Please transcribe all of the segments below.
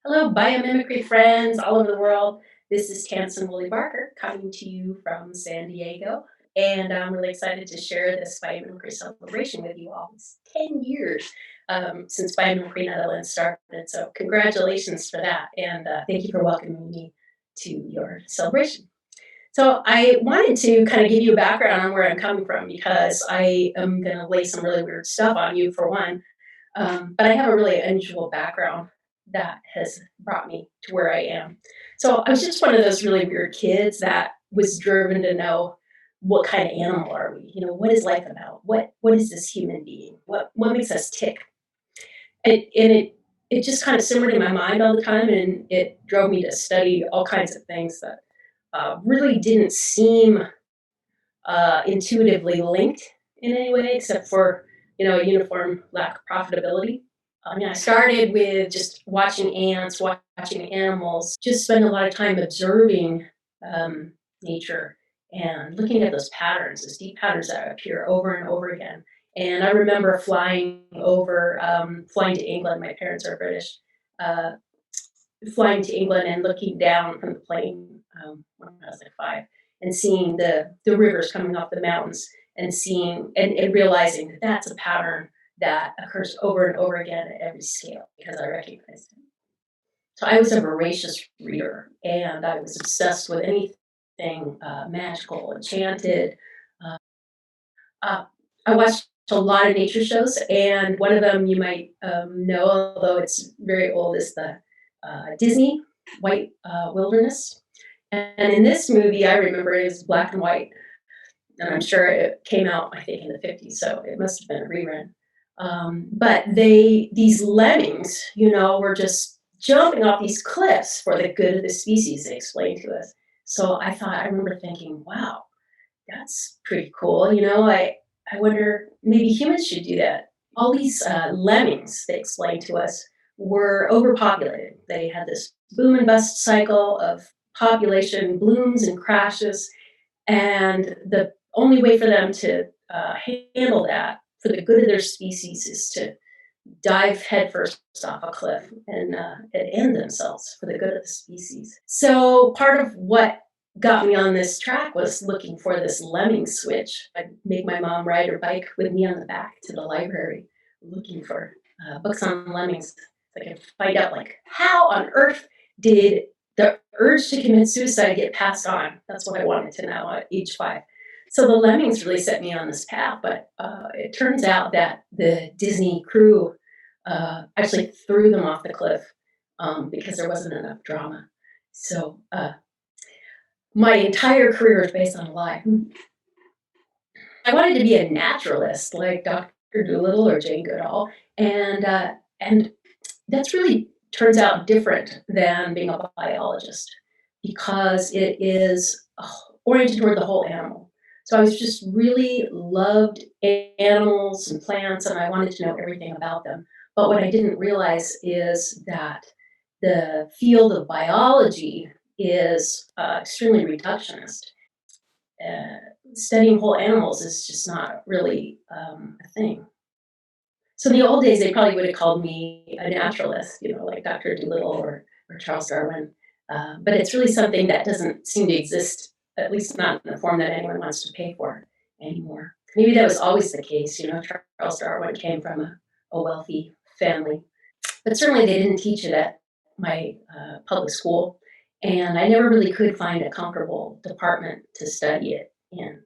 Hello, biomimicry friends all over the world. This is Tamsin Woolley-Barker coming to you from San Diego, and I'm really excited to share this biomimicry celebration with you all. It's 10 years since Biomimicry Netherlands started, so congratulations for that, and thank you for welcoming me to your celebration. So I wanted to kind of give you a background on where I'm coming from because I am going to lay some really weird stuff on you for one, but I have a really unusual background that has brought me to where I am. So I was just one of those really weird kids that was driven to know what kind of animal are we? What is life about? What is this human being? What makes us tick? And it just kind of simmered in my mind all the time, and it drove me to study all kinds of things that really didn't seem intuitively linked in any way, except for a uniform lack of profitability. I mean, I started with just watching ants, watching animals, just spend a lot of time observing nature and looking at those patterns, those deep patterns that appear over and over again. And I remember flying to England. My parents are British. Uh, Flying to England and looking down from the plane when I was like 5, and seeing the rivers coming off the mountains, and seeing and realizing that that's a pattern that occurs over and over again at every scale because I recognized it. So I was a voracious reader, and I was obsessed with anything magical, enchanted. Uh, uh, I watched a lot of nature shows, and one of them you might know, although it's very old, is the Disney White Wilderness. And in this movie, I remember it was black and white, and I'm sure it came out, I think, in the 50s, so it must have been a rerun. But these lemmings, were just jumping off these cliffs for the good of the species, they explained to us. So I remember thinking, wow, that's pretty cool. I wonder, maybe humans should do that. All these lemmings, they explained to us, were overpopulated. They had this boom and bust cycle of population blooms and crashes, and the only way for them to handle that for the good of their species is to dive headfirst off a cliff and end themselves for the good of the species. So part of what got me on this track was looking for this lemming switch. I'd make my mom ride her bike with me on the back to the library, looking for books on lemmings. So I could find out, like, how on earth did the urge to commit suicide get passed on? That's what I wanted to know at age 5. So the lemmings really set me on this path, but it turns out that the Disney crew actually threw them off the cliff because there wasn't enough drama. So my entire career is based on a lie. I wanted to be a naturalist, like Dr. Dolittle or Jane Goodall, and that's really turns out different than being a biologist because it is oriented toward the whole animal. So I was just really loved animals and plants, and I wanted to know everything about them. But what I didn't realize is that the field of biology is extremely reductionist. Studying whole animals is just not really a thing. So in the old days, they probably would have called me a naturalist, like Dr. Dolittle or Charles Darwin. But it's really something that doesn't seem to exist, at least not in the form that anyone wants to pay for anymore. Maybe that was always the case. Charles Darwin came from a wealthy family, but certainly they didn't teach it at my public school. And I never really could find a comparable department to study it in.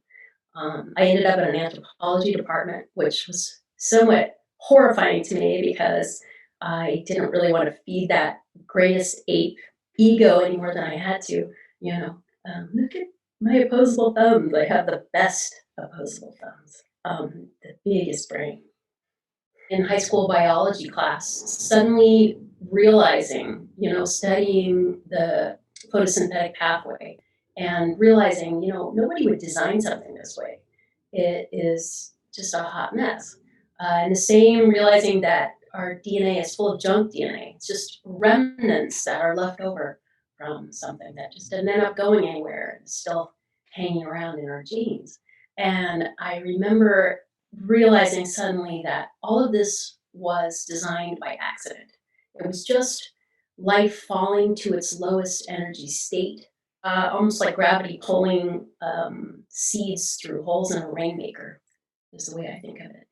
I ended up in an anthropology department, which was somewhat horrifying to me because I didn't really want to feed that greatest ape ego any more than I had to. Look at my opposable thumbs. I have the best opposable thumbs, the biggest brain. In high school biology class, suddenly realizing, studying the photosynthetic pathway and realizing, nobody would design something this way. It is just a hot mess. And the same realizing that our DNA is full of junk DNA. It's just remnants that are left over from something that just didn't end up going anywhere. It's still hanging around in our genes. And I remember realizing suddenly that all of this was designed by accident. It was just life falling to its lowest energy state, almost like gravity pulling seeds through holes in a rainmaker, is the way I think of it.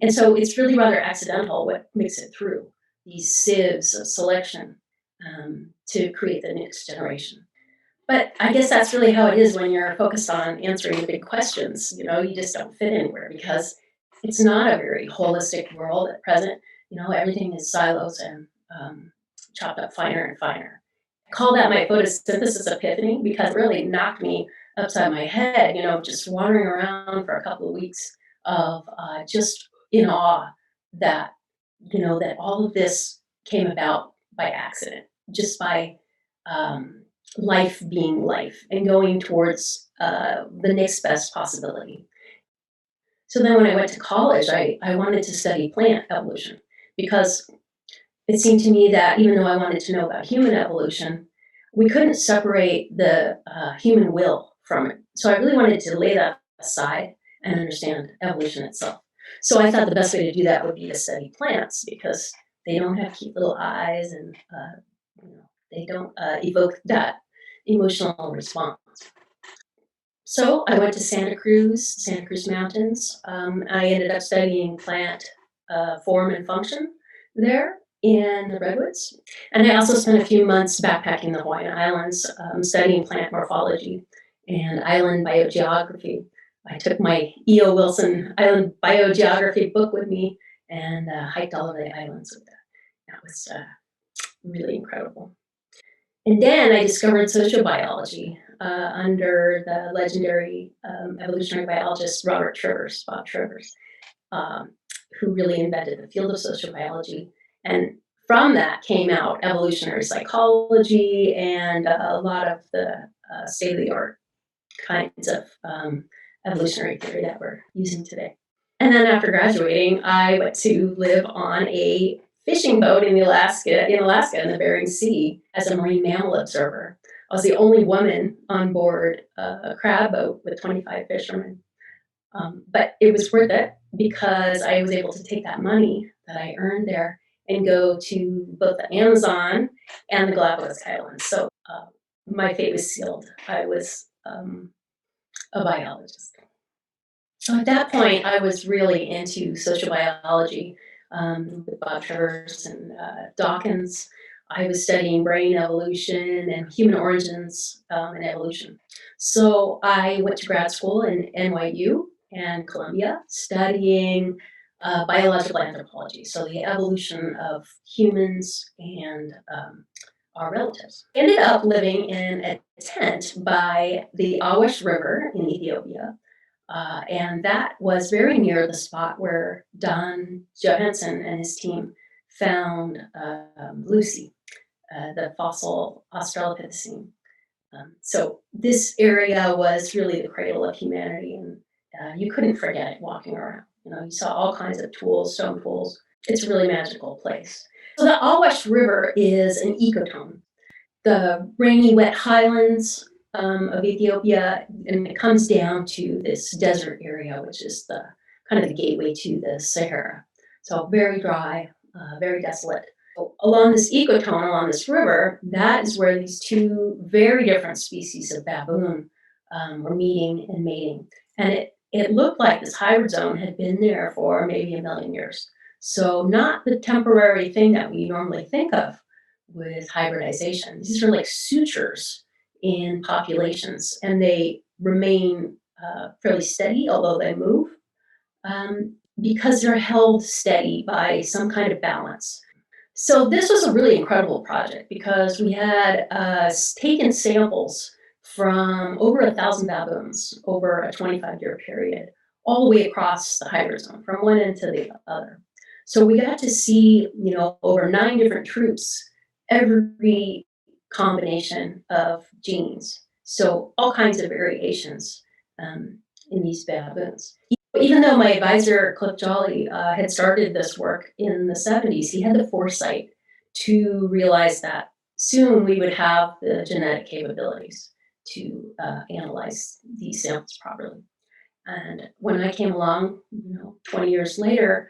And so it's really rather accidental what makes it through these sieves of selection to create the next generation. But I guess that's really how it is when you're focused on answering the big questions. You just don't fit anywhere because it's not a very holistic world at present. Everything is silos and chopped up finer and finer. I call that my photosynthesis epiphany because it really knocked me upside my head, just wandering around for a couple of weeks of just in awe that, that all of this came about by accident, just by um, life being life and going towards the next best possibility. So then when I went to college, I wanted to study plant evolution because it seemed to me that even though I wanted to know about human evolution, we couldn't separate the human will from it. So I really wanted to lay that aside and understand evolution itself. So I thought the best way to do that would be to study plants because they don't have cute little eyes and they don't evoke that emotional response. So I went to Santa Cruz Mountains. I ended up studying plant form and function there in the redwoods. And I also spent a few months backpacking the Hawaiian Islands, studying plant morphology and island biogeography. I took my E.O. Wilson Island Biogeography book with me and hiked all of the islands with that. That was really incredible. And then I discovered sociobiology under the legendary evolutionary biologist Bob Trivers, um, who really invented the field of sociobiology. And from that came out evolutionary psychology and a lot of the state of the art kinds of evolutionary theory that we're using today. And then after graduating, I went to live on a fishing boat in Alaska in the Bering Sea as a marine mammal observer. I was the only woman on board a crab boat with 25 fishermen. But it was worth it because I was able to take that money that I earned there and go to both the Amazon and the Galapagos Islands. So my fate was sealed. I was a biologist. So at that point, I was really into social biology with Bob Travers and Dawkins. I was studying brain evolution and human origins and evolution. So I went to grad school in NYU and Columbia studying biological anthropology, so the evolution of humans and our relatives. Ended up living in a tent by the Awash River in Ethiopia. And that was very near the spot where Don Johansen and his team found Lucy, the fossil Australopithecine. So this area was really the cradle of humanity, and you couldn't forget it walking around. You saw all kinds of tools, stone tools. It's a really magical place. So the Awash River is an ecotone. The rainy, wet highlands of Ethiopia, and it comes down to this desert area, which is the kind of the gateway to the Sahara. So very dry, very desolate. Along this ecotone, along this river, that is where these two very different species of baboon were meeting and mating. And it looked like this hybrid zone had been there for maybe a million years. So not the temporary thing that we normally think of with hybridization. These are like sutures in populations, and they remain fairly steady, although they move, because they're held steady by some kind of balance. So this was a really incredible project because we had taken samples from over 1,000 baboons over a 25-year period, all the way across the hybrid zone, from one end to the other. So we got to see, over 9 different troops, every combination of genes. So all kinds of variations in these baboons. Even though my advisor, Cliff Jolly, had started this work in the 70s, he had the foresight to realize that soon we would have the genetic capabilities to analyze these samples properly. And when I came along, 20 years later,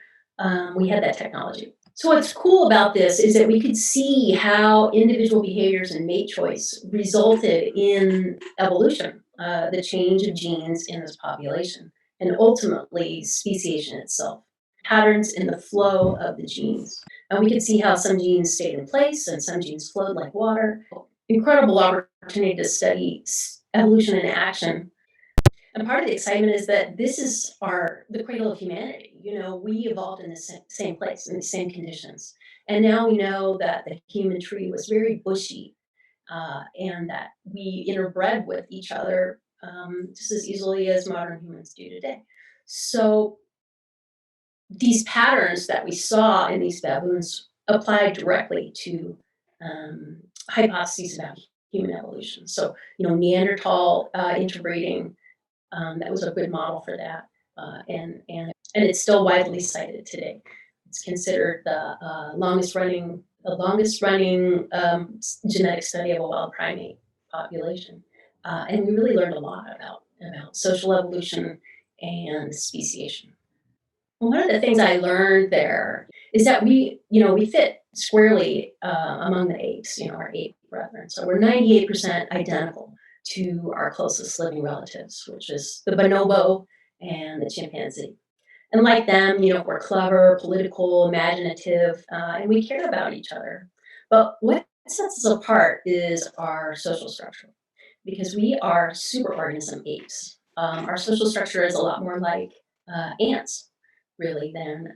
we had that technology. So what's cool about this is that we could see how individual behaviors and mate choice resulted in evolution, the change of genes in this population, and ultimately speciation itself, patterns in the flow of the genes. And we could see how some genes stayed in place and some genes flowed like water. Incredible opportunity to study evolution in action. And part of the excitement is that this is the cradle of humanity. We evolved in the same place, in the same conditions. And now we know that the human tree was very bushy, and that we interbred with each other just as easily as modern humans do today. So these patterns that we saw in these baboons applied directly to hypotheses about human evolution. So, Neanderthal interbreeding, that was a good model for that, and it's still widely cited today. It's considered the longest running genetic study of a wild primate population, and we really learned a lot about social evolution and speciation. Well, one of the things I learned there is that we fit squarely among the apes, our ape brethren. So we're 98% identical to our closest living relatives, which is the bonobo and the chimpanzee. And like them, we're clever, political, imaginative, and we care about each other. But what sets us apart is our social structure, because we are superorganism apes. Our social structure is a lot more like ants, really, than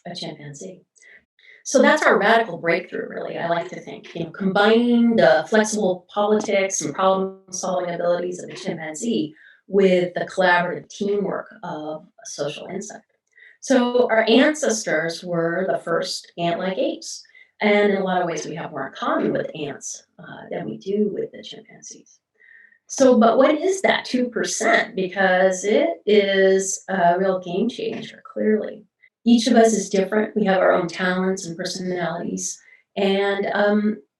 a chimpanzee. So that's our radical breakthrough, really, I like to think. Combining the flexible politics and problem-solving abilities of the chimpanzee with the collaborative teamwork of a social insect. So our ancestors were the first ant-like apes, and in a lot of ways we have more in common with ants than we do with the chimpanzees. So, but what is that 2%? Because it is a real game changer, clearly. Each of us is different. We have our own talents and personalities, and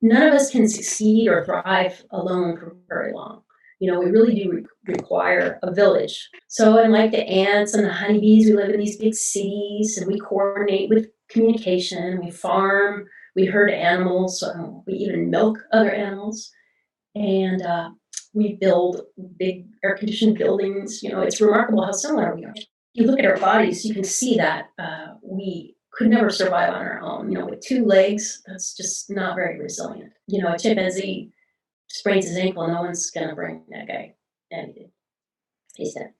none of us can succeed or thrive alone for very long. We really do require a village. So, unlike the ants and the honeybees, we live in these big cities, and we coordinate with communication. We farm, we herd animals, we even milk other animals, and we build big air-conditioned buildings. It's remarkable how similar we are. You look at our bodies, you can see that we could never survive on our own. With two legs, that's just not very resilient. A chimpanzee sprains his ankle, no one's gonna bring that guy anything. He's dead.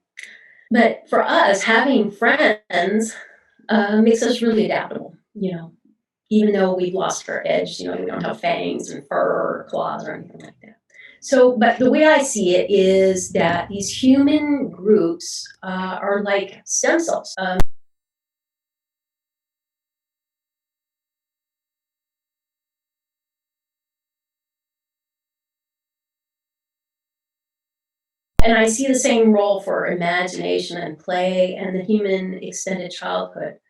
But for us, having friends makes us really adaptable. Even though we've lost our edge, we don't have fangs and fur or claws or anything like that. So, but the way I see it is that these human groups are like stem cells. And I see the same role for imagination and play and the human extended childhood.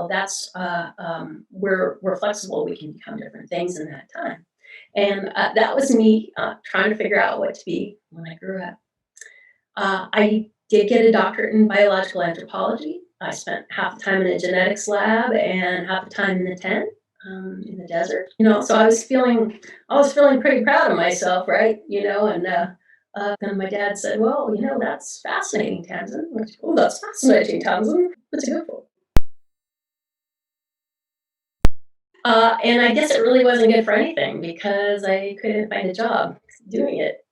That's we're flexible. We can become different things in that time. And that was me trying to figure out what to be when I grew up. I did get a doctorate in biological anthropology. I spent half the time in a genetics lab and half the time in the tent in the desert. So I was feeling pretty proud of myself, right? And then my dad said, "Well, that's fascinating, Tamsin." Oh, that's fascinating, Tamsin. What's it good for? And I guess it really wasn't good for anything because I couldn't find a job doing it.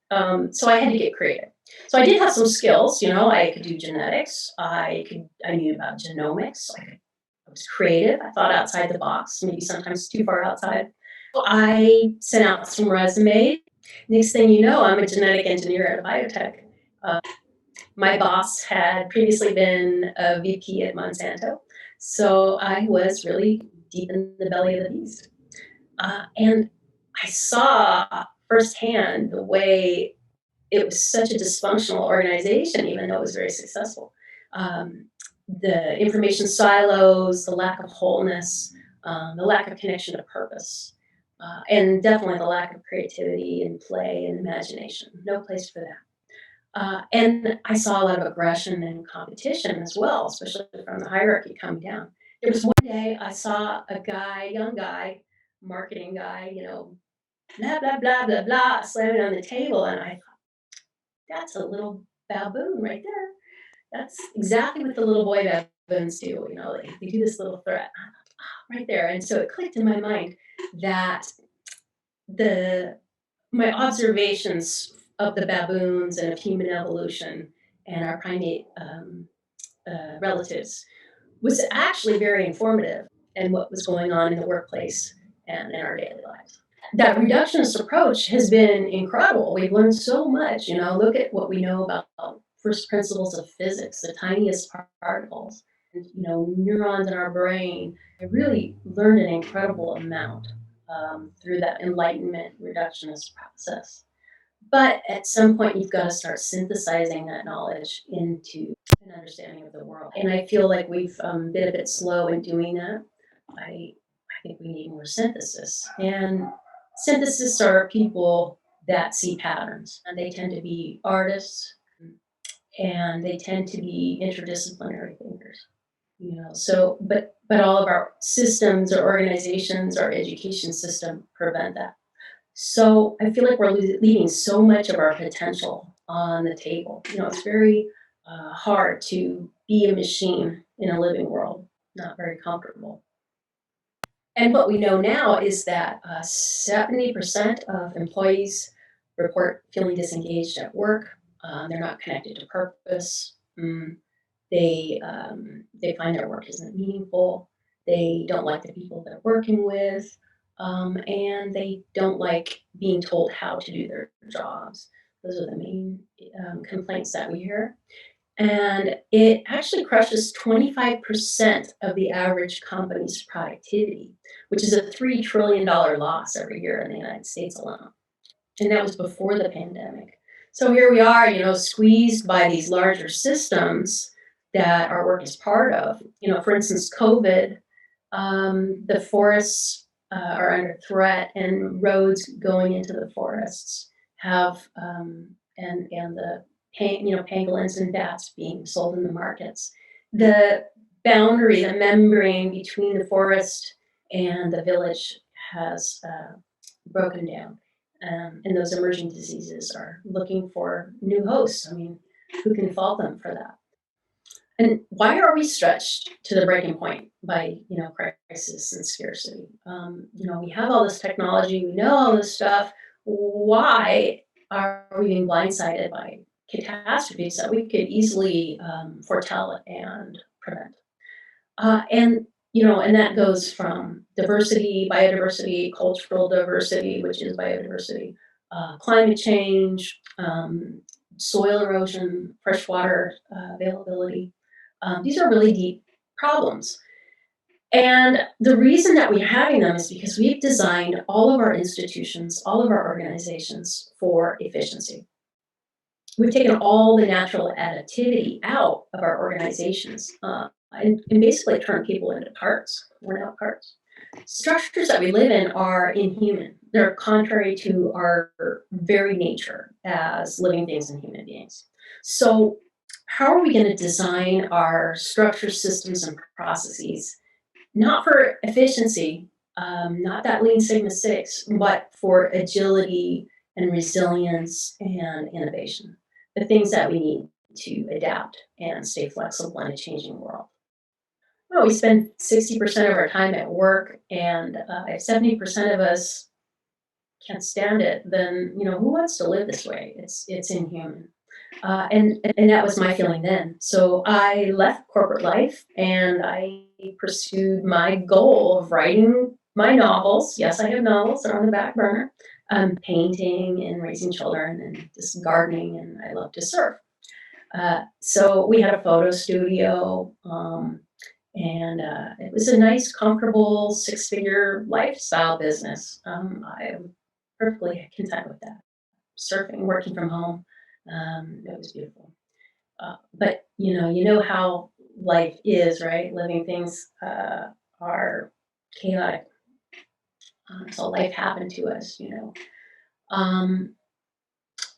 So I had to get creative. So I did have some skills. I could do genetics. I knew about genomics. I was creative. I thought outside the box, maybe sometimes too far outside. I sent out some resumes. Next thing you know, I'm a genetic engineer at a biotech. Uh, my boss had previously been a VP at Monsanto, so I was really deep in the belly of the beast. And I saw firsthand the way it was such a dysfunctional organization, even though it was very successful. The information silos, the lack of wholeness, the lack of connection to purpose, and definitely the lack of creativity and play and imagination. No place for that. And I saw a lot of aggression and competition as well, especially from the hierarchy coming down. There was one day I saw a guy, young guy, marketing guy, blah, blah, blah, blah, blah, slamming on the table. And I thought, that's a little baboon right there. That's exactly what the little boy baboons do. They do this little threat right there. And so it clicked in my mind that the my observations of the baboons and of human evolution and our primate relatives was actually very informative in what was going on in the workplace and in our daily lives. That reductionist approach has been incredible. We've learned so much. Look at what we know about first principles of physics, the tiniest particles, and, neurons in our brain. I really learned an incredible amount through that enlightenment reductionist process. But at some point, you've got to start synthesizing that knowledge into an understanding of the world. And I feel like we've been a bit slow in doing that. I think we need more synthesis. And synthesists are people that see patterns, and they tend to be artists, and they tend to be interdisciplinary thinkers. But all of our systems or organizations, our education system prevent that. So I feel like we're leaving so much of our potential on the table. It's very hard to be a machine in a living world, not very comfortable. And what we know now is that 70% of employees report feeling disengaged at work. They're not connected to purpose. They find their work isn't meaningful. They don't like the people they're working with, and they don't like being told how to do their jobs. Those are the main complaints that we hear. And it actually crushes 25% of the average company's productivity, which is a $3 trillion loss every year in the United States alone. And that was before the pandemic. So here we are, squeezed by these larger systems that our work is part of. For instance, COVID, the forests are under threat, and roads going into the forests have, and the pangolins and bats being sold in the markets. The boundary, the membrane between the forest and the village has broken down. And those emerging diseases are looking for new hosts. Who can fault them for that? And why are we stretched to the breaking point by, crisis and scarcity? We have all this technology, we know all this stuff. Why are we being blindsided by catastrophes that we could easily foretell and prevent? And that goes from diversity, biodiversity, cultural diversity, which is biodiversity, climate change, soil erosion, freshwater availability. These are really deep problems. And the reason that we're having them is because we've designed all of our institutions, all of our organizations for efficiency. We've taken all the natural additivity out of our organizations and basically turned people into parts, worn out parts. Structures that we live in are inhuman. They're contrary to our very nature as living things and human beings. So how are we going to design our structures, systems, and processes, not for efficiency, not that Lean Sigma 6, but for agility and resilience and innovation, the things that we need to adapt and stay flexible in a changing world? Well, we spend 60% of our time at work, and if 70% of us can't stand it, then who wants to live this way? It's inhuman. And that was my feeling then. So I left corporate life and I pursued my goal of writing my novels. Yes, I have novels, they're on the back burner. Painting and raising children and just gardening, and I love to surf. So we had a photo studio, and it was a nice, comfortable, six-figure lifestyle business. I'm perfectly content with that. Surfing, working from home. It was beautiful. But you know how life is, right? Living things are chaotic. So life happened to us.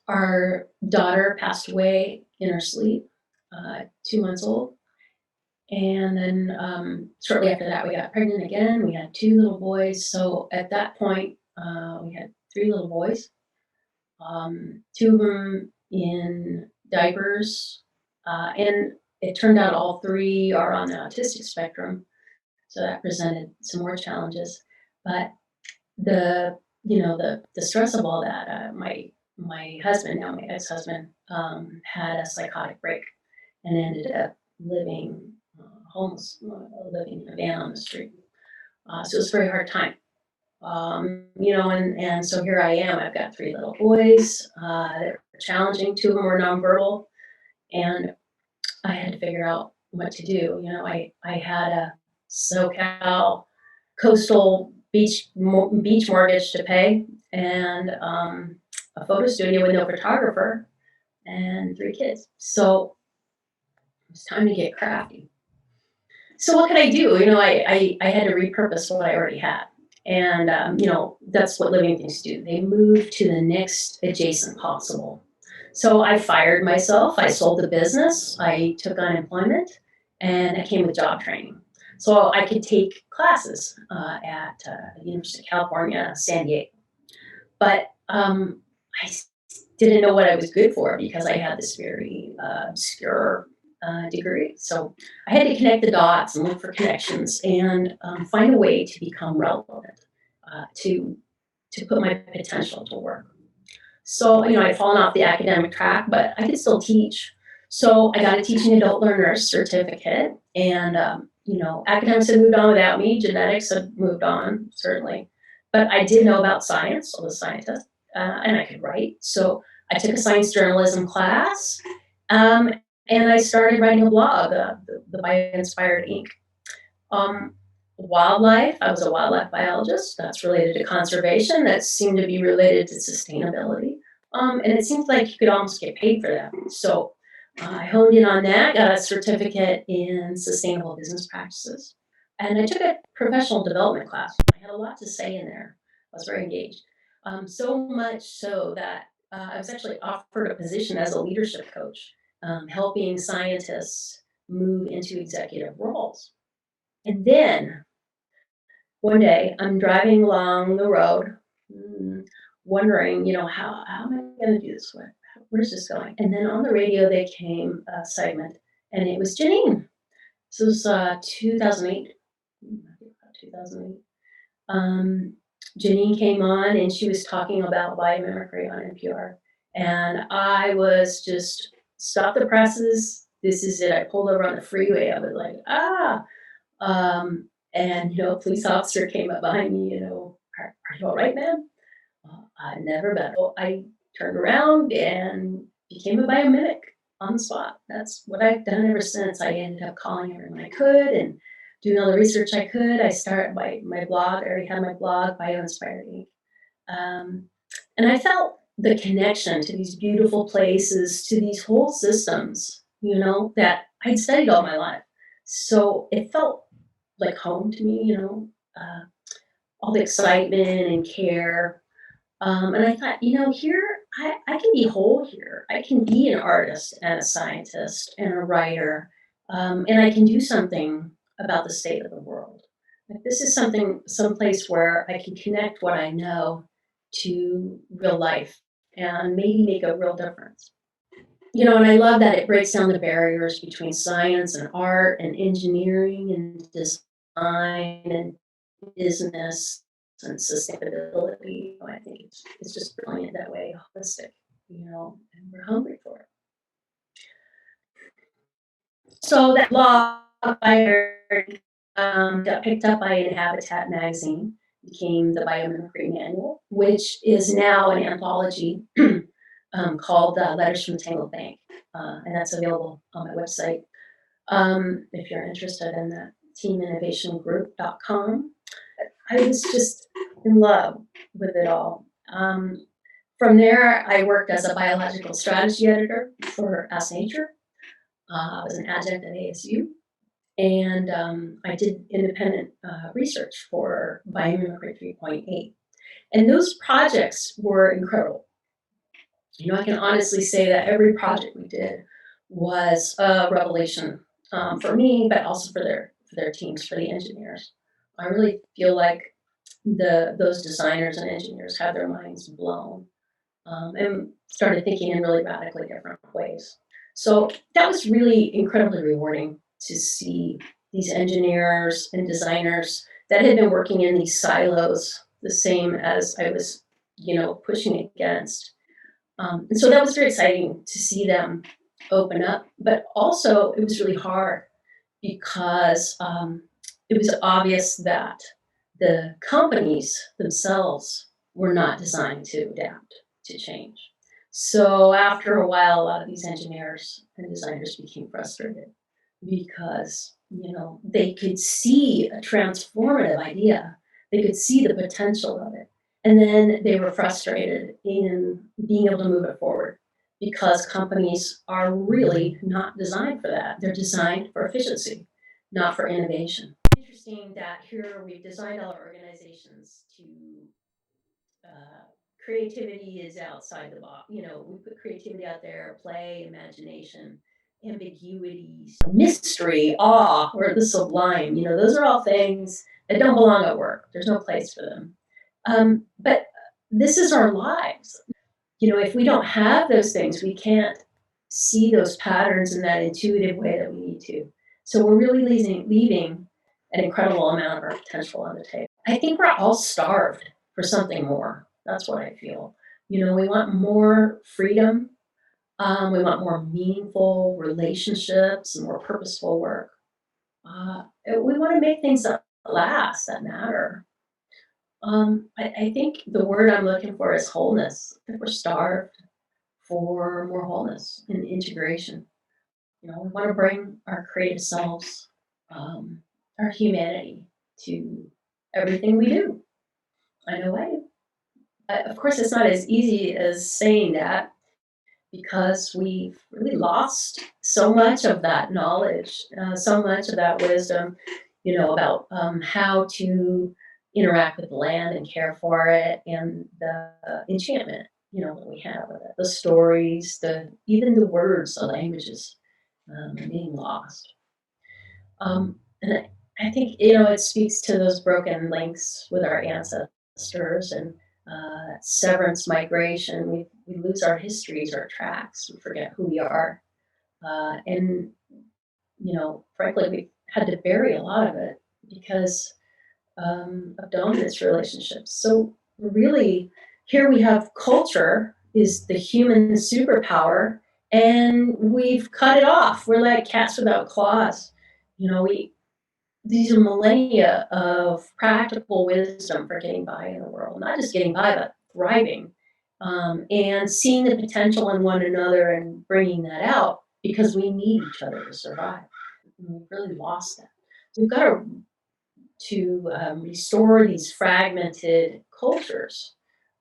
Our daughter passed away in her sleep, 2 months old, And then shortly after that, we got pregnant again. We had 2 little boys. So at that point, we had 3 little boys. 2 of them in diapers, and it turned out all 3 are on the autistic spectrum, so that presented some more challenges. But the stress of all that, my husband, now my ex-husband, had a psychotic break and ended up living homeless, living in a van on the street. So it was a very hard time. And so here I am. I've got 3 little boys. They're challenging. 2 of them were nonverbal, and I had to figure out what to do. I had a SoCal coastal beach mortgage to pay, and a photo studio with no photographer, and 3 kids. So it was time to get crafty. So what could I do? I had to repurpose what I already had. And, that's what living things do. They move to the next adjacent possible. So I fired myself. I sold the business. I took unemployment, and it came with job training. So I could take classes at the University of California, San Diego. But I didn't know what I was good for because I had this very obscure degree. So I had to connect the dots and look for connections and find a way to become relevant, to put my potential to work. So, I'd fallen off the academic track, but I could still teach. So I got a teaching adult learner certificate, and, academics had moved on without me. Genetics had moved on, certainly. But I did know about science, I was a scientist, and I could write. So I took a science journalism class, um, and I started writing a blog, the Bio-Inspired Inc. Um, Wildlife, I was a wildlife biologist. That's related to conservation. That seemed to be related to sustainability. And it seemed like you could almost get paid for that. So I honed in on that, got a certificate in sustainable business practices. And I took a professional development class. I had a lot to say in there. I was very engaged. So much so that I was actually offered a position as a leadership coach, helping scientists move into executive roles. And then one day I'm driving along the road, wondering, how am I going to do this? Where's this going? And then on the radio, they came a segment, and it was Janine. So it was 2008. 2008. Janine came on, and she was talking about biomimicry on NPR. And I was just, stop the presses. This is it. I pulled over on the freeway. I was like, ah. And a police officer came up behind me, are you all right, man? I've never been. So I turned around and became a biomimic on the spot. That's what I've done ever since. I ended up calling everyone I could and doing all the research I could. I started my blog. I already had my blog, Bio-Inspired Inc. And I felt the connection to these beautiful places, to these whole systems, that I'd studied all my life. So it felt like home to me, all the excitement and care. And I thought, here, I can be whole here. I can be an artist and a scientist and a writer, and I can do something about the state of the world. Like, this is someplace where I can connect what I know to real life and maybe make a real difference. And I love that it breaks down the barriers between science and art and engineering and design and business and sustainability. I think it's just brilliant that way, holistic, and we're hungry for it. So that blog I heard got picked up by Habitat magazine, became the Biomimicry Manual, which is now an anthology called Letters from Tangled Bank, and that's available on my website. If you're interested in that, teaminnovationgroup.com. I was just in love with it all. From there, I worked as a biological strategy editor for Ask Nature. I was an adjunct at ASU, and I did independent research for Biomimicry 3.8. And those projects were incredible. I can honestly say that every project we did was a revelation for me, but also for their teams, for the engineers. I really feel like those designers and engineers had their minds blown, and started thinking in really radically different ways. So that was really incredibly rewarding to see these engineers and designers that had been working in these silos, the same as I was, pushing against. And so that was very exciting to see them open up. But also, it was really hard because it was obvious that the companies themselves were not designed to adapt to change. So after a while, a lot of these engineers and designers became frustrated because they could see a transformative idea, they could see the potential of it, and then they were frustrated in being able to move it forward because companies are really not designed for that. They're designed for efficiency, not for innovation. Interesting that here we've designed all our organizations to uh, creativity is outside the box. We put creativity out there, play, imagination, ambiguity, mystery, awe, or the sublime. Those are all things that don't belong at work. There's no place for them. But this is our lives. If we don't have those things, we can't see those patterns in that intuitive way that we need to. So we're really leaving an incredible amount of our potential on the table. I think we're all starved for something more. That's what I feel. We want more freedom. We want more meaningful relationships and more purposeful work. We want to make things that last, that matter. I think the word I'm looking for is wholeness. I think we're starved for more wholeness and integration. We want to bring our creative selves, our humanity to everything we do. I know I do. Of course, it's not as easy as saying that because we've really lost so much of that knowledge, so much of that wisdom, about how to interact with the land and care for it, and the enchantment, that we have with it, the stories, even the words, the languages, being lost. And I think, it speaks to those broken links with our ancestors and severance migration. We lose our histories, our tracks, we forget who we are. And, frankly, we had to bury a lot of it because of dominance relationships. So, really, here we have culture is the human superpower, and we've cut it off. We're like cats without claws. We these are millennia of practical wisdom for getting by in the world, not just getting by, but thriving, and seeing the potential in one another and bringing that out because we need each other to survive. We've really lost that. So we've got to restore these fragmented cultures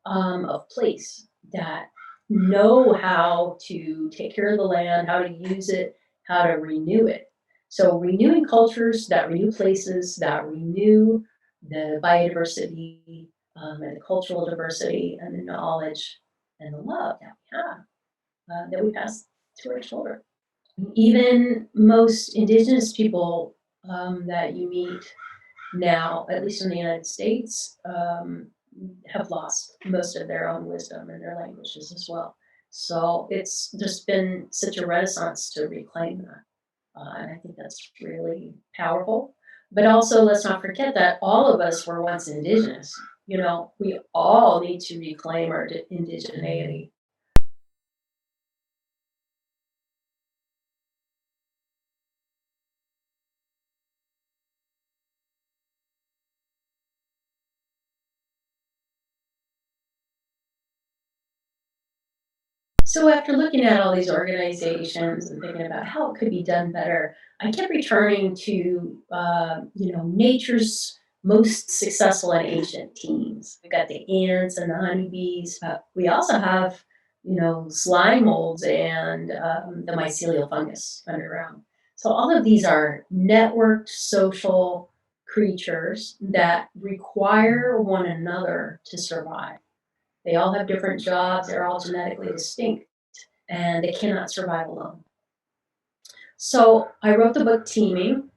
of place that know how to take care of the land, how to use it, how to renew it. So renewing cultures that renew places, that renew the biodiversity, and the cultural diversity and the knowledge and the love that we have, that we pass to our children. Even most indigenous people that you meet now, at least in the United States, have lost most of their own wisdom and their languages as well. So it's just been such a renaissance to reclaim that. And I think that's really powerful. But also, let's not forget that all of us were once indigenous. We all need to reclaim our indigeneity. So after looking at all these organizations and thinking about how it could be done better, I kept returning to nature's most successful and ancient teams. We've got the ants and the honeybees. We also have slime molds and the mycelial fungus underground. So all of these are networked social creatures that require one another to survive. They all have different jobs, they're all genetically distinct, and they cannot survive alone. So I wrote the book Teaming.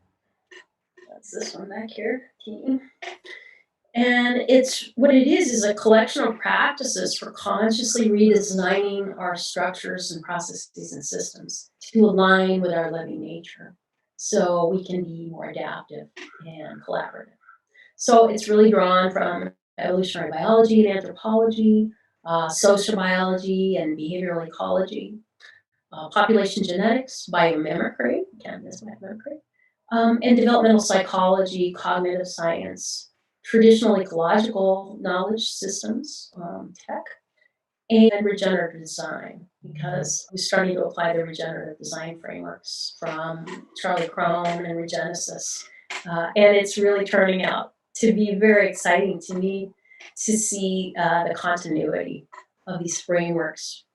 That's this one back here, Teaming. And it's what it is a collection of practices for consciously redesigning our structures and processes and systems to align with our living nature so we can be more adaptive and collaborative. So it's really drawn from evolutionary biology and anthropology, social biology and behavioral ecology, population genetics, biomimicry, again, this biomimicry, and developmental psychology, cognitive science, traditional ecological knowledge systems, tech, and regenerative design, because we're starting to apply the regenerative design frameworks from Charlie Crone and Regenesis. And it's really turning out to be very exciting to me to see the continuity of these frameworks.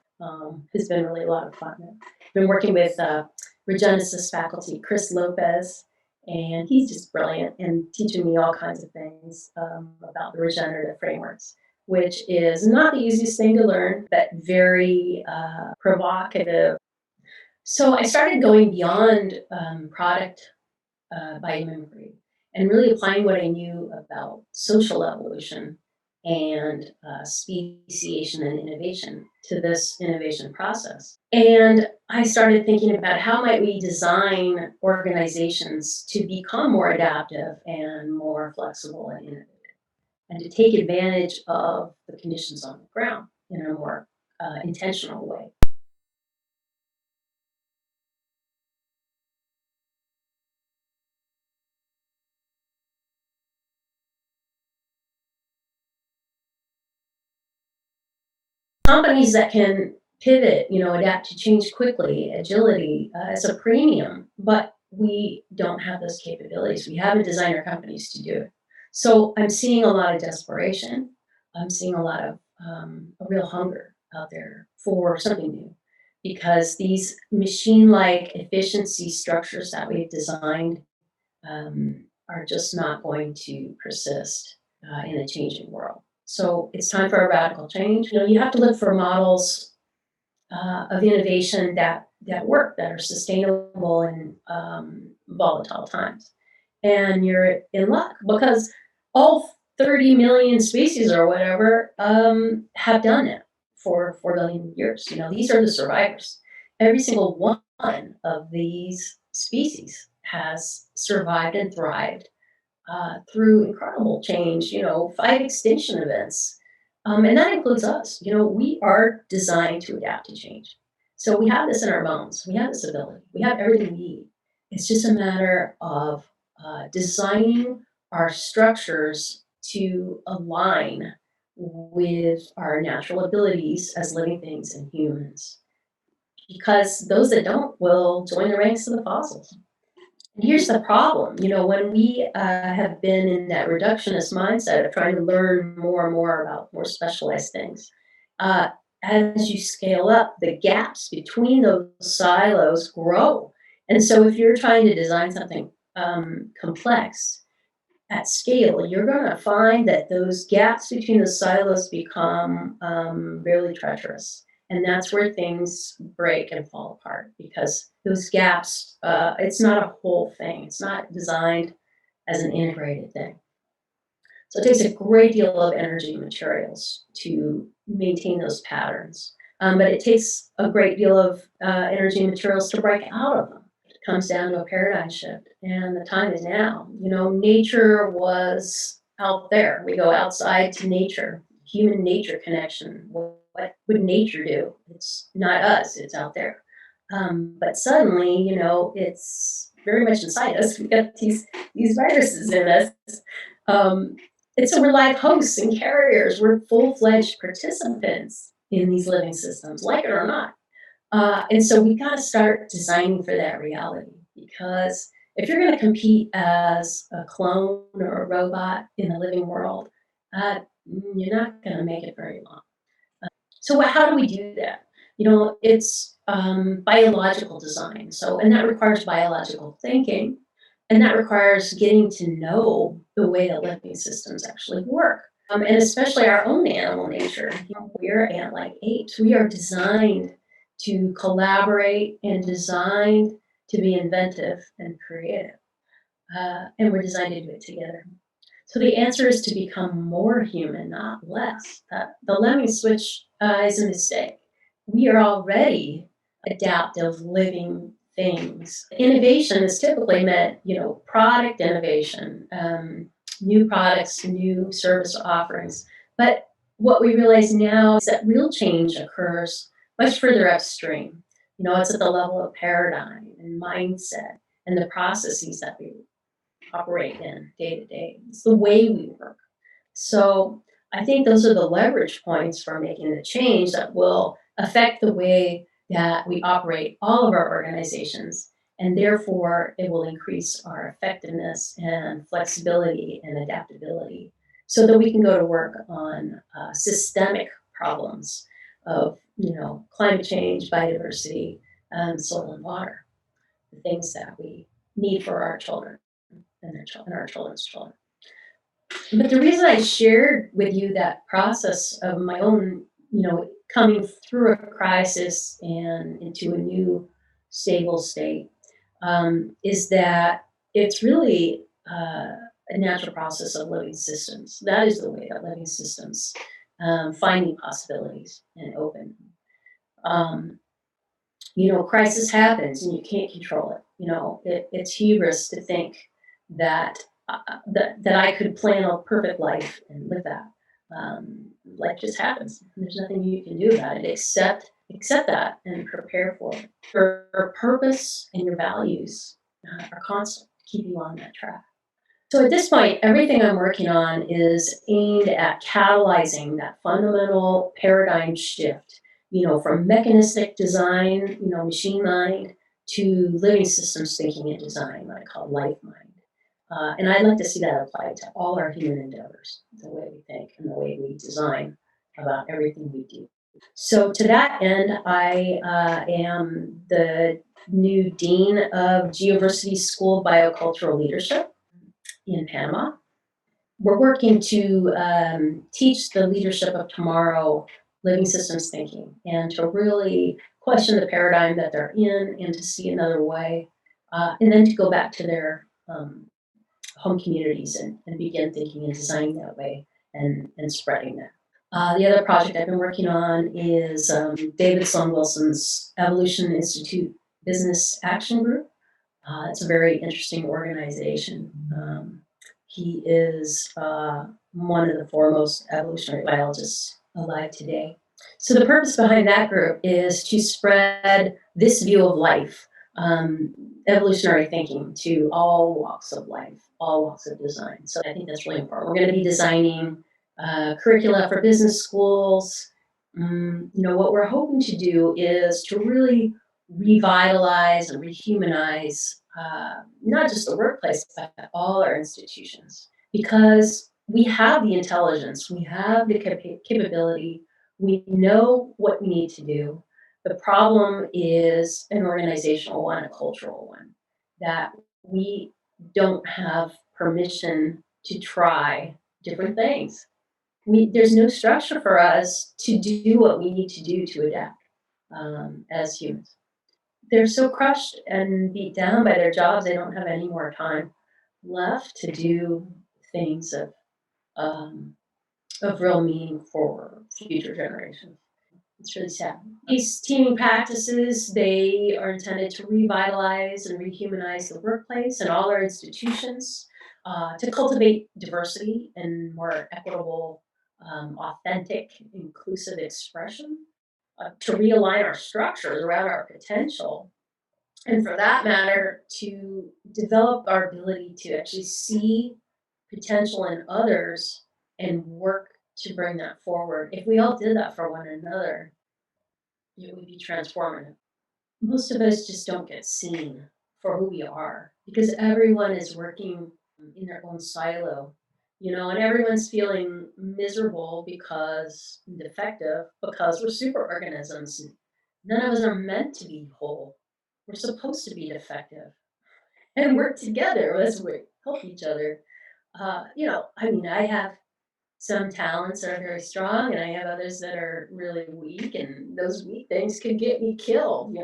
Has been really a lot of fun. I've been working with Regenesis faculty, Chris Lopez, and he's just brilliant and teaching me all kinds of things about the regenerative frameworks, which is not the easiest thing to learn, but very provocative. So I started going beyond product biomimicry and really applying what I knew about social evolution and speciation and innovation to this innovation process. And I started thinking about how might we design organizations to become more adaptive and more flexible and innovative, and to take advantage of the conditions on the ground in a more intentional way. Companies that can pivot, adapt to change quickly, agility is a premium, but we don't have those capabilities. We haven't designed our companies to do it. So I'm seeing a lot of desperation. I'm seeing a lot of a real hunger out there for something new, because these machine-like efficiency structures that we've designed are just not going to persist in a changing world. So it's time for a radical change. You have to look for models of innovation that work, that are sustainable in volatile times. And you're in luck, because all 30 million species or whatever have done it for 4 billion years. These are the survivors. Every single one of these species has survived and thrived through incredible change, 5 extinction events. And that includes us. We are designed to adapt to change. So we have this in our bones. We have this ability. We have everything we need. It's just a matter of designing our structures to align with our natural abilities as living things and humans. Because those that don't will join the ranks of the fossils. And here's the problem, when we have been in that reductionist mindset of trying to learn more and more about more specialized things, uh, as you scale up, the gaps between those silos grow. And so if you're trying to design something complex at scale, you're going to find that those gaps between the silos become really treacherous. And that's where things break and fall apart, because those gaps, it's not a whole thing. It's not designed as an integrated thing. So it takes a great deal of energy and materials to maintain those patterns. But it takes a great deal of energy and materials to break out of them. It comes down to a paradigm shift, and the time is now. Nature was out there. We go outside to nature, human nature connection. What would nature do? It's not us, it's out there. But suddenly, it's very much inside us. We've got these viruses in us. Um, and so we're live hosts and carriers. We're full-fledged participants in these living systems, like it or not. And so we've got to start designing for that reality, because if you're going to compete as a clone or a robot in the living world, you're not going to make it very long. So how do we do that? It's biological design. And that requires biological thinking, and that requires getting to know the way that living systems actually work. And especially our own animal nature. We're ant-like apes. We are designed to collaborate and designed to be inventive and creative. And we're designed to do it together. So the answer is to become more human, not less. The lemming switch is a mistake. We are already adaptive living things. Innovation is typically meant, product innovation, new products, new service offerings. But what we realize now is that real change occurs much further upstream. It's at the level of paradigm and mindset and the processes that we operate in day to day. It's the way we work. So I think those are the leverage points for making the change that will affect the way that we operate all of our organizations. And therefore, it will increase our effectiveness and flexibility and adaptability so that we can go to work on systemic problems of, climate change, biodiversity, soil and water, the things that we need for our children and our children's children. But the reason I shared with you that process of my own, coming through a crisis and into a new stable state, is that it's really a natural process of living systems. That is the way that living systems finding possibilities and open. Crisis happens and you can't control it. It's hubris to think that that I could plan a perfect life and live that. Life just happens. There's nothing you can do about it except accept that and prepare for it. Your purpose and your values are constant to keep you on that track. So at this point, everything I'm working on is aimed at catalyzing that fundamental paradigm shift, from mechanistic design, machine mind, to living systems thinking and design, what I call life mind. And I'd like to see that applied to all our human endeavors, the way we think and the way we design about everything we do. So to that end, I am the new Dean of Geoversity School of Biocultural Leadership in Panama. We're working to teach the leadership of tomorrow living systems thinking and to really question the paradigm that they're in and to see another way, and then to go back to their home communities and begin thinking and designing that way and spreading that. The other project I've been working on is David Sloan Wilson's Evolution Institute Business Action Group. It's a very interesting organization. He is one of the foremost evolutionary biologists alive today. So the purpose behind that group is to spread this view of life, evolutionary thinking, to all walks of life, all walks of design. So I think that's really important. We're going to be designing curricula for business schools. What we're hoping to do is to really revitalize and rehumanize not just the workplace, but all our institutions. Because we have the intelligence, we have the capability, we know what we need to do. The problem is an organizational one, a cultural one, that we don't have permission to try different things. There's no structure for us to do what we need to do to adapt as humans. They're so crushed and beat down by their jobs, they don't have any more time left to do things of real meaning for future generations. It's really sad. These teaming practices, they are intended to revitalize and rehumanize the workplace and all our institutions, to cultivate diversity and more equitable, authentic, inclusive expression, to realign our structures around our potential, and for that matter, to develop our ability to actually see potential in others and work to bring that forward. If we all did that for one another, it would be transformative. Most of us just don't get seen for who we are because everyone is working in their own silo, and everyone's feeling miserable because defective because we're superorganisms. None of us are meant to be whole. We're supposed to be defective and work together as we help each other. I have some talents that are very strong, and I have others that are really weak, and those weak things can get me killed.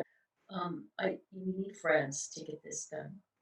You need friends to get this done.